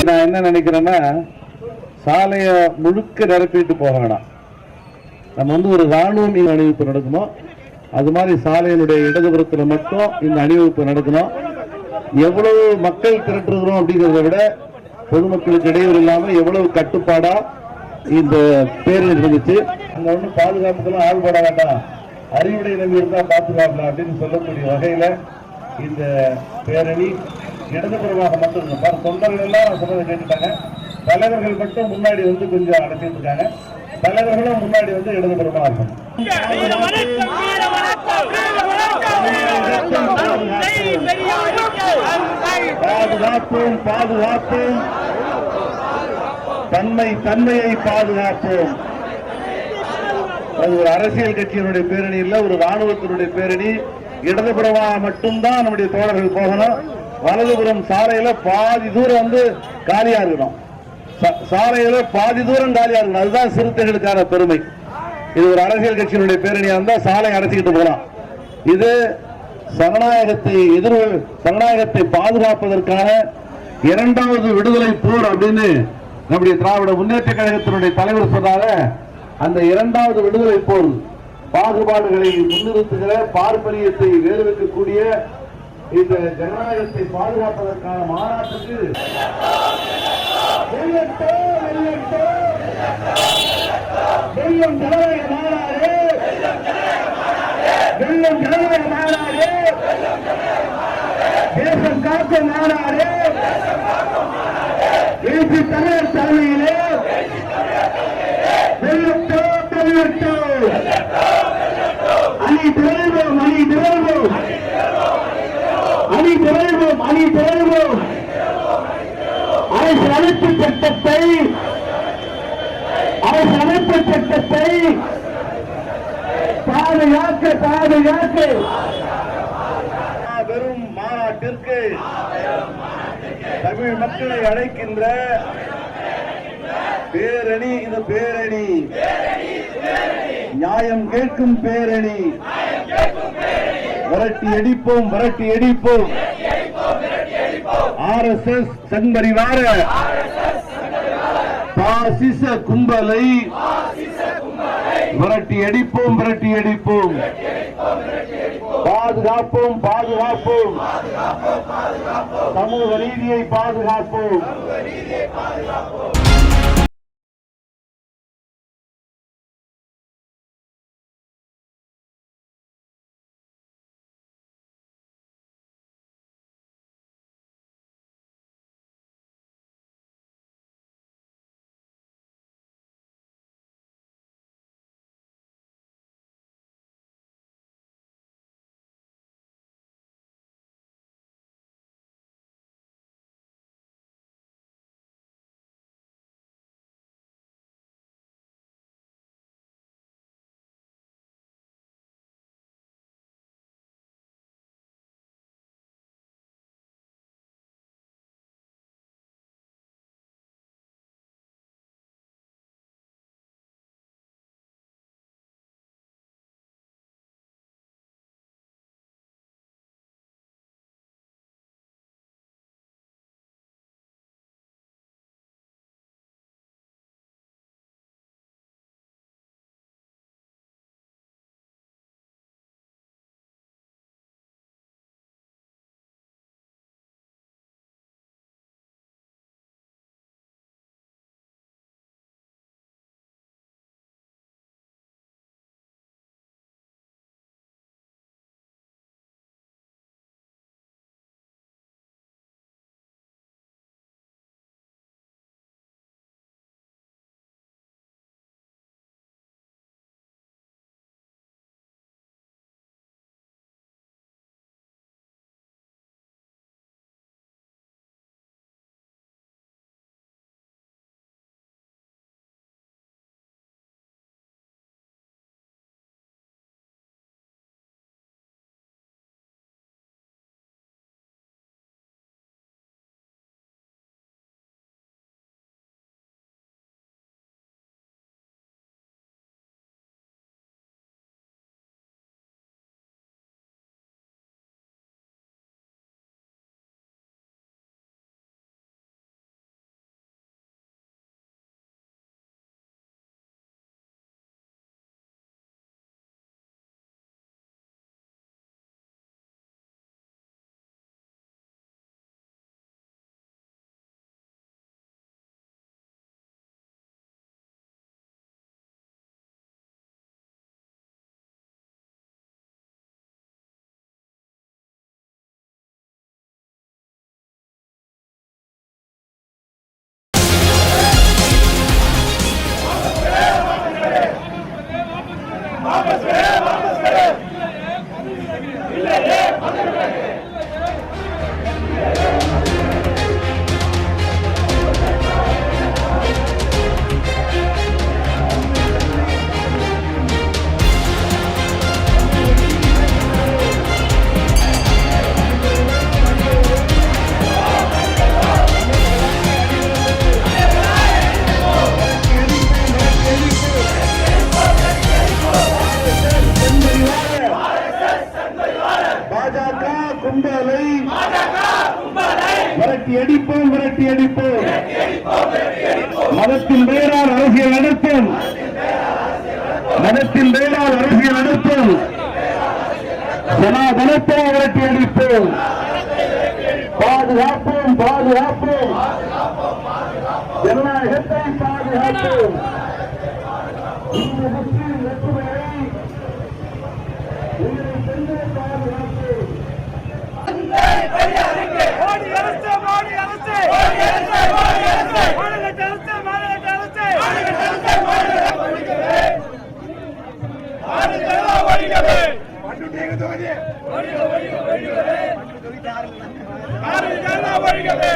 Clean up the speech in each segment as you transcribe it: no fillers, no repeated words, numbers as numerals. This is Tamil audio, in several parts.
நான் என்ன நினைக்கிறேன்னா, சாலையை முழுக்க நிரப்பிட்டு போக வேணாம். நம்ம ஒரு ராணுவம் அணிவகுப்பு நடக்கணும். அது மாதிரி சாலையினுடைய இடதுபுறத்தில் மட்டும் இந்த அணிவகுப்பு நடக்கணும். எவ்வளவு மக்கள் திரட்டுகிறோம் அப்படிங்கிறத விட பொதுமக்களுக்கு இடையூறு இல்லாமல் எவ்வளவு கட்டுப்பாடா இந்த பேரணி இருந்துச்சு. அங்க ஒன்றும் பாதுகாப்புக்கெல்லாம் ஆள் போட வேண்டாம், அறிவுடை நம்பி இருந்தா பாத்துக்கலாம் அப்படின்னு சொல்லக்கூடிய வகையில இந்த பேரணி இடதுபுறமாக மட்டும் தொண்டர்கள் எல்லாம் சொன்னதை கேட்டுட்டாங்க. தலைவர்கள் மட்டும் முன்னாடி கொஞ்சம் அடைச்சிட்டு இருக்காங்க. தலைவர்களும் முன்னாடி இடதுபுறமா இருக்கும். பாதுகாப்போம் பாதுகாப்போம், தன்மையை பாதுகாப்போம். அது ஒரு அரசியல் கட்சியினுடைய பேரணி இல்ல, ஒரு ராணுவத்தினுடைய பேரணி. இடதுபுறமா மட்டும்தான் நம்முடைய தோழர்கள் போகணும். வலதுபுறம் சாலையில பாதி தூரம் காலியா இருக்கணும். சாலையில பாதி தூரம் காலியா இருக்கணும். அதுதான் சிறுத்தைகளுக்கான பெருமை. இது ஒரு அரசியல் கட்சியினுடைய பேரணியா இருந்தா சாலை அடைச்சிக்கிட்டு போகலாம். இது ஜனநாயகத்தை பாதுகாப்பதற்கான இரண்டாவது விடுதலை போர் அப்படின்னு நம்முடைய திராவிட முன்னேற்ற கழகத்தினுடைய தலைவர் சொன்னால, அந்த இரண்டாவது விடுதலை போர் பாகுபாடுகளை முன்னிறுத்துகிற, பார்ப்பனியத்தை வேறு வைக்கக்கூடிய இந்த ஜனநாயகத்தை பாதுகாப்பதற்கான மாநாட்டுக்கு தேசம் காக்கும் மாநாடு ஏசி தமிழர் தலைமையிலே அரசியலமைப்பு சட்டத்தை பாதுகாக்க வெறும் மாநாட்டிற்கு தமிழ் மக்களை அழைக்கின்ற பேரணி. இது பேரணி, நியாயம் கேட்கும் பேரணி. விரட்டி அடிப்போம், விரட்டி அடிப்போம். RSS சங்பரிவார பாசிச கும்பலை விரட்டி அடிப்போம், விரட்டி அடிப்போம். பாதுகாப்போம், பாதுகாப்போம். சமூக நீதியை பாதுகாப்போம். கும்பலை விரட்டி அடிப்போம், விரட்டி அடிப்போம். மதத்தின் பெயரால் அரசியல் நடத்தும், மதத்தின் பெயரால் அரசியல் நடத்தும். சனாதனத்தை விரட்டி அடிப்போம். பாதுகாப்போம், பாதுகாப்போம். ஜனநாயகத்தை பாதுகாப்போம். இந்த முஸ்லிம் ஒற்றுமையை உங்களை சென்று பாதுகாப்போம். மோடி அரசு, மோடி அரசு, மோடி அரசு, மோடி அரசு, மோடி அரசு, மாநில அரசு, மாநில அரசு, மாநில அரசு, மாநில ஒழிக்கவே, மாநில ஒழிக்கவே, பண்டுட்டேங்க தொகுதி, ஒழிக்கவே, மாநில ஒழிக்கவே.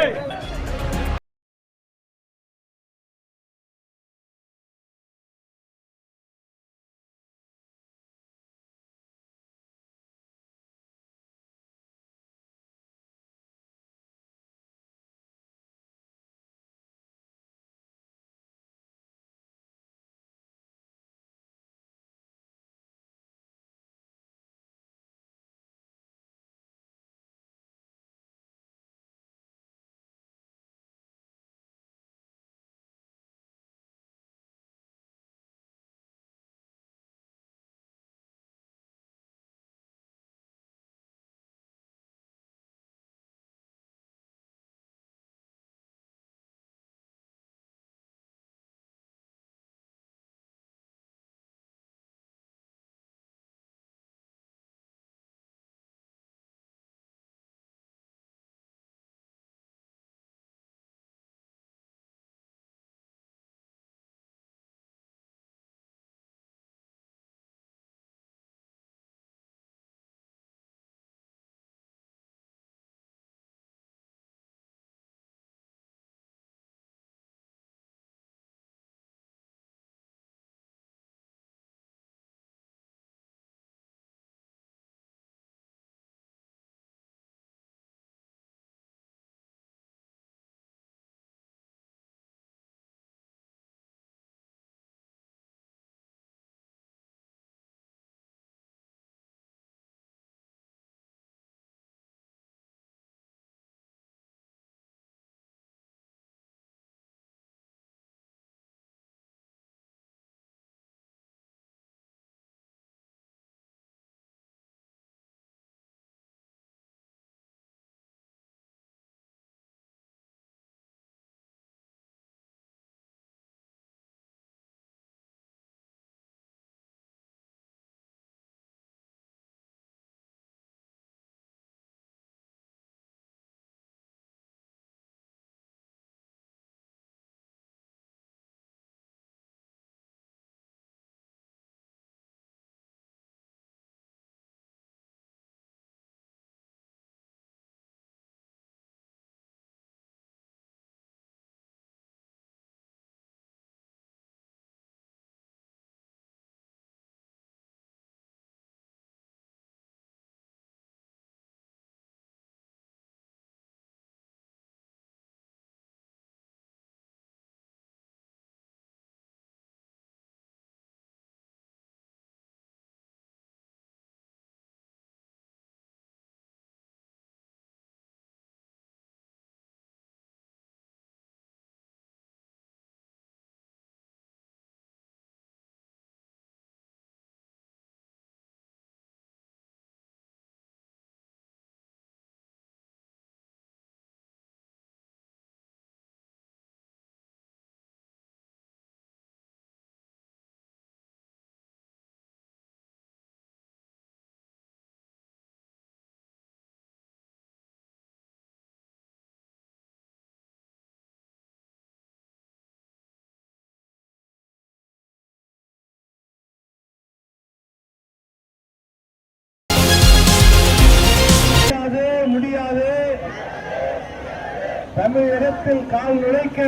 தமிழகத்தில் கால் நுழைக்க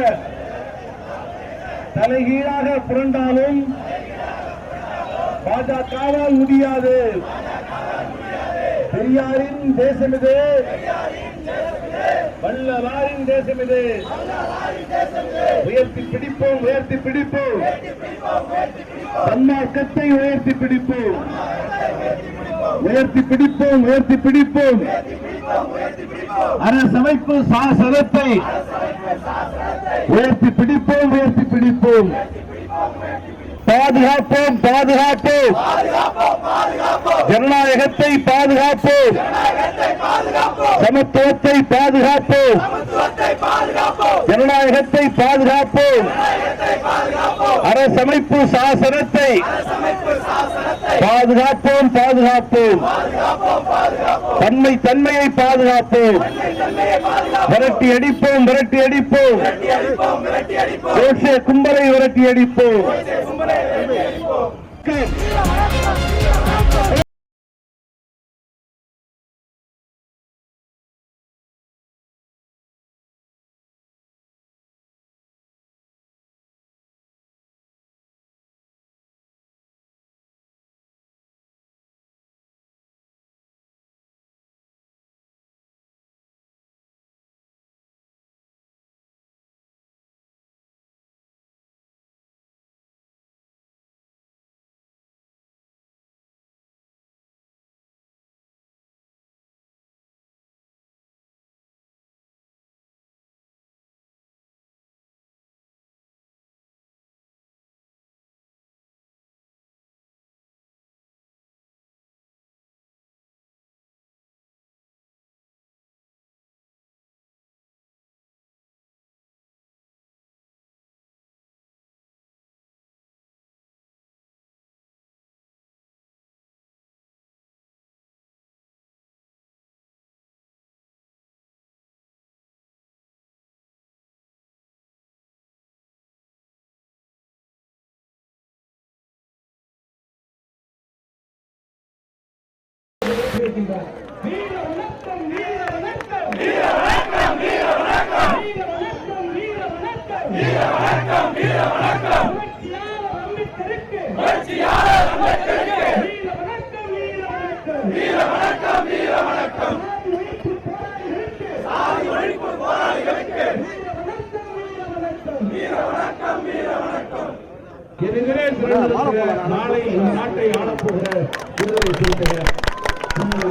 தலைகீழாக புரண்டாலும் பாஜகவால் முடியாது. பெரியாரின் தேசம் இது, வள்ளலாரின் தேசம் இது. உயர்த்தி பிடிப்போம், உயர்த்தி பிடிப்போம், தன்மார்க்கத்தை உயர்த்தி பிடிப்போம், உயர்த்தி பிடிப்போம், உயர்த்தி பிடிப்போம். அரசமைப்பு சாசனத்தை உயர்த்தி பிடிப்போம், உயர்த்தி பிடிப்போம். பாதுகாப்போம், பாதுகாப்போம். ஜனநாயகத்தை பாதுகாப்போம், சமத்துவத்தை பாதுகாப்போம், ஜனநாயகத்தை பாதுகாப்போம். அரசமைப்பு சாசனத்தை பாதுகாப்போம், பாதுகாப்போம். தன்மையை பாதுகாப்போம். விரட்டி அடிப்போம், விரட்டி அடிப்போம். கோட்சே கும்பலை விரட்டி அடிப்போம். வீர வணக்கம், வீர வணக்கம், வீர வணக்கம், வீர வணக்கம், வீர வணக்கம், வீர வணக்கம், வீர வணக்கம், வீர வணக்கம். புரட்சியாளர் அம்பேத்கருக்கு வீர வணக்கம், வீர வணக்கம், வீர வணக்கம், வீர வணக்கம். சாதி ஒழிப்பு போராளிகளுக்கு வீர வணக்கம், வீர வணக்கம், வீர வணக்கம், வீர வணக்கம். எதிரே நாளை இந்த நாட்டை ஆளப்போகிற விடுதலை சிறுத்தைகள்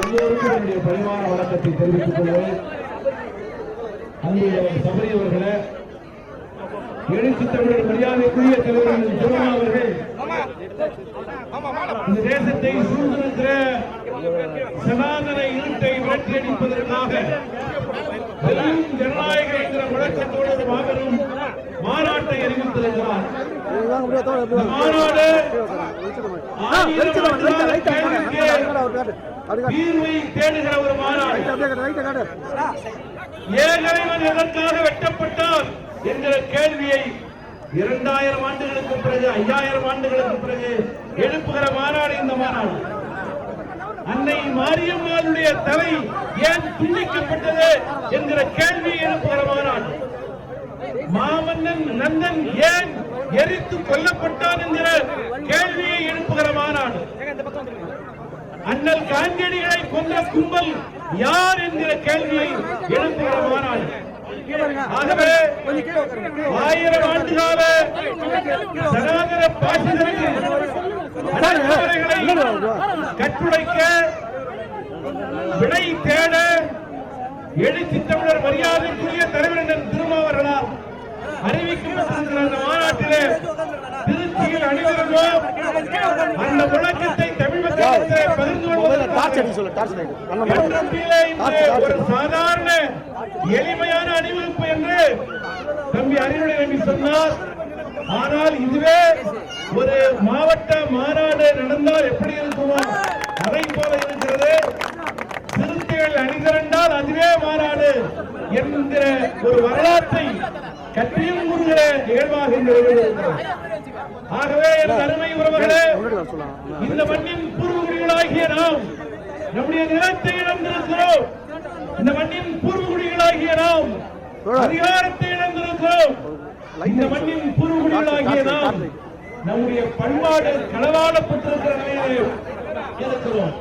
எல்லோருக்கும் என்னுடைய பரிமாண வணக்கத்தை தெரிவித்துக் கொள்வேன். அன்புள்ள சபரி அவர்களே, எழுச்சி தமிழர் மரியாதைக்குரிய தலைவர் திருமா அவர்கள் இந்த தேசத்தை சூழ்ந்திருக்கிற சனாதன இருட்டை விரட்டியடிப்பதற்காக வெறும் ஜனநாயக என்கிற முழக்கத்தோடு ஒரு மாபெரும் மாநாட்டை அறிவித்திருக்கிறார். மாநாடு தீர்வை தேடுகிற ஒரு மாநாடு. ஏகலைவன் எதற்காக வெட்டப்பட்டார் என்கிற கேள்வியை 2000 ஆண்டுகளுக்கு பிறகு 5000 ஆண்டுகளுக்கு பிறகு எழுப்புகிற மாநாடு இந்த மாநாடு. அன்னை மாரியம்மாளுடைய தலை ஏன் துண்டிக்கப்பட்டது என்கிற கேள்வியை எழுப்புகிற மாநாடு. மாமன்னன் நந்தன் ஏன் எரித்து கொல்லப்பட்டான் என்கிற கேள்வியை எழுப்புகிற மாநாடு. அண்ணல் காந்தியடிகளை கொன்ற கும்பல் யார் என்கிற கேள்வியை எழுப்புகிற மாநாடு. ஆகவே 1000 ஆண்டுகால சனாதன பாசிசத்தின் கட்டுடைக்க விடை தேட எழுச்சி தமிழர் மரியாதைக்குரிய தலைவர் திருமாவர்களால் அறிவிக்கப்பட்டிருக்கிற அந்த மாநாட்டிலே திருச்சியில் அணிவகுப்போம். அந்த முழக்கத்தை தமிழ் மக்களிடத்திலே பகிர்ந்து ஒரு சாதாரண எளிமையான அணிவகுப்பு என்று தம்பி அறிவுரை நம்பி சொன்னார். ஆனால் இதுவே ஒரு மாவட்ட மாநாடு நடந்தால் எப்படி இருக்குமோ அதை போல இருக்கிறது. சிறுத்தைகள் அணிதிரண்டால் அதுவே மாநாடு என்கிற ஒரு வரலாற்றை கட்டியும் கூறுகிற நிகழ்வாக இருக்கிறது. ஆகவே என் அருமை உறவுகளே, இந்த மண்ணின் பூர்வகுடிகளாகிய நாம் நம்முடைய நிலத்தை இழந்திருக்கிறோம். இந்த மண்ணின் பூர்வகுடிகளாகிய நாம் அதிகாரத்தை இழந்திருக்கிறோம். இந்த மண்ணின் பூர்வகுடிகளாகிய நாம் நம்முடைய பண்பாடு களவாடப்பட்டிருக்கிற நிலையிலே இருக்கிறோம்.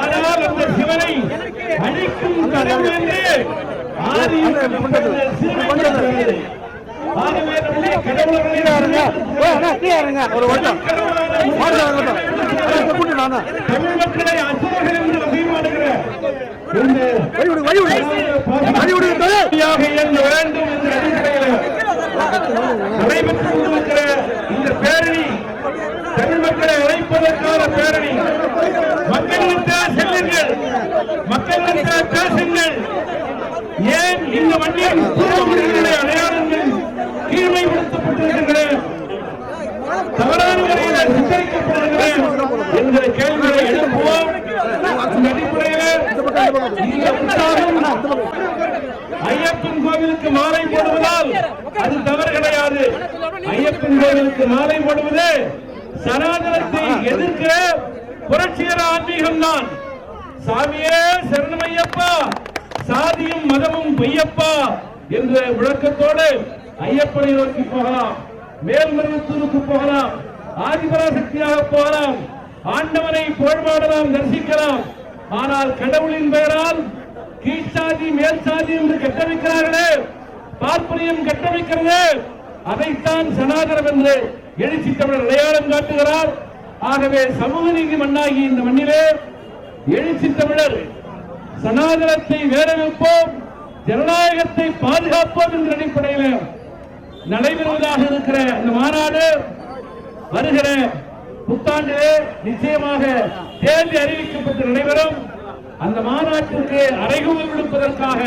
ஆனால் அந்த சிவனை அழிக்கும் கடவுள் என்று ஆதியில் ஆகவே நம்முடைய கடவுளர்களை தமிழ் மக்களை அசுரர்கள் என்று வகைமாடுகிற இயங்க வேண்டும் என்ற அடிப்படையில் நடைபெற்றுக் கொண்டிருக்கிற இந்த பேரணி தமிழ் மக்களை அழைப்பதற்கான பேரணி. மக்களிடத்தில் செல்லுங்கள், மக்களிடத்தில் பேசுங்கள். ஏன் இந்த மண்ணின் பூர்வகுடிகளுடைய அடையாளங்கள் கீழ்மைப்படுத்தப்பட்டிருக்கின்றன, தவறான முறையில் சித்தரிக்கப்படுகின்றன என்கிற கேள்விகளை எழுப்புவோம். இந்த அடிப்படையில் ஐயப்பன் கோவிலுக்கு மாலை போடுவதால் அது தவறு கிடையாது. ஐயப்பன் கோவிலுக்கு மாலை போடுவது சனாதனத்தை எதிர்க்கிற புரட்சிகர ஆன்மீகம் தான். சாமியே சரணமையப்பா, சாதியும் மதமும் பொய்யப்பா என்ற விளக்கத்தோடு ஐயப்பனை நோக்கி போகலாம், மேல்மருவத்தூருக்கு போகலாம், ஆதிபராசக்தியாக போகலாம், ஆண்டவனை புகழ்பாடலாம், தரிசிக்கலாம். ஆனால் கடவுளின் பெயரால் கீழ்சாதி மேல் சாதி என்று கட்டமைக்கிறார்களே, பார்ப்பனியம் கட்டமைக்கிறது, அதைத்தான் சனாதனம் என்று எழுச்சி தமிழர் அடையாளம் காட்டுகிறார். ஆகவே சமூக நீதி மண்ணாகி இந்த மண்ணிலே எழுச்சி தமிழர் சனாதனத்தை வேறவிப்போம், ஜனநாயகத்தை பாதுகாப்போம் என்ற அடிப்படையில் நடைபெறுவதாக இருக்கிற இந்த மாநாடு வருகிற புத்தாண்டிலே நிச்சயமாக தேதி அறிவிக்கப்பட்டு நடைபெறும். அந்த மாநாட்டிற்கு அறைகூவல் விடுப்பதற்காக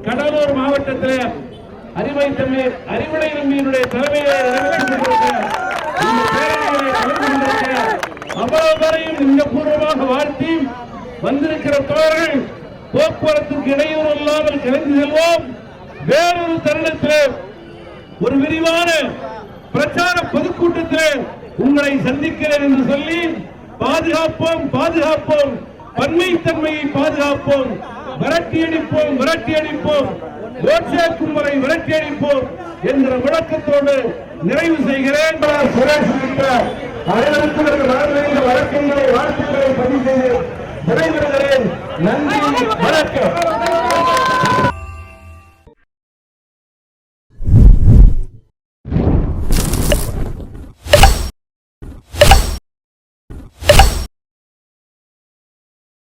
கடலூர் மாவட்டத்தில் அறிவுடை நம்பியினுடைய தலைமையில் அவ்வளவு பேரையும் மிகப்பூர்வமாக வாழ்த்தி வந்திருக்கிற தோழர்கள் போக்குவரத்திற்கு இடையூறு இல்லாமல் கலந்து செல்வோம். வேறொரு தருணத்தில் ஒரு விரிவான பிரச்சார பொதுக்கூட்டத்தில் உங்களை சந்திக்கிறேன் என்று சொல்லி பாதுகாப்போம், பாதுகாப்போம், பன்மைத்தன்மையை பாதுகாப்போம், விரட்டியடிப்போம், விரட்டியடிப்போம், ஓட் சேர்க்கும் வரை விரட்டியடிப்போம் என்கிற விளக்கத்தோடு நிறைவு செய்கிறேன். சுரேஷ் உள்ளிட்ட அனைவருக்கும் வழக்கங்களை வாழ்த்துக்களை பதிவு செய்து விடைபெறுகிறேன். நன்றி, வணக்கம்.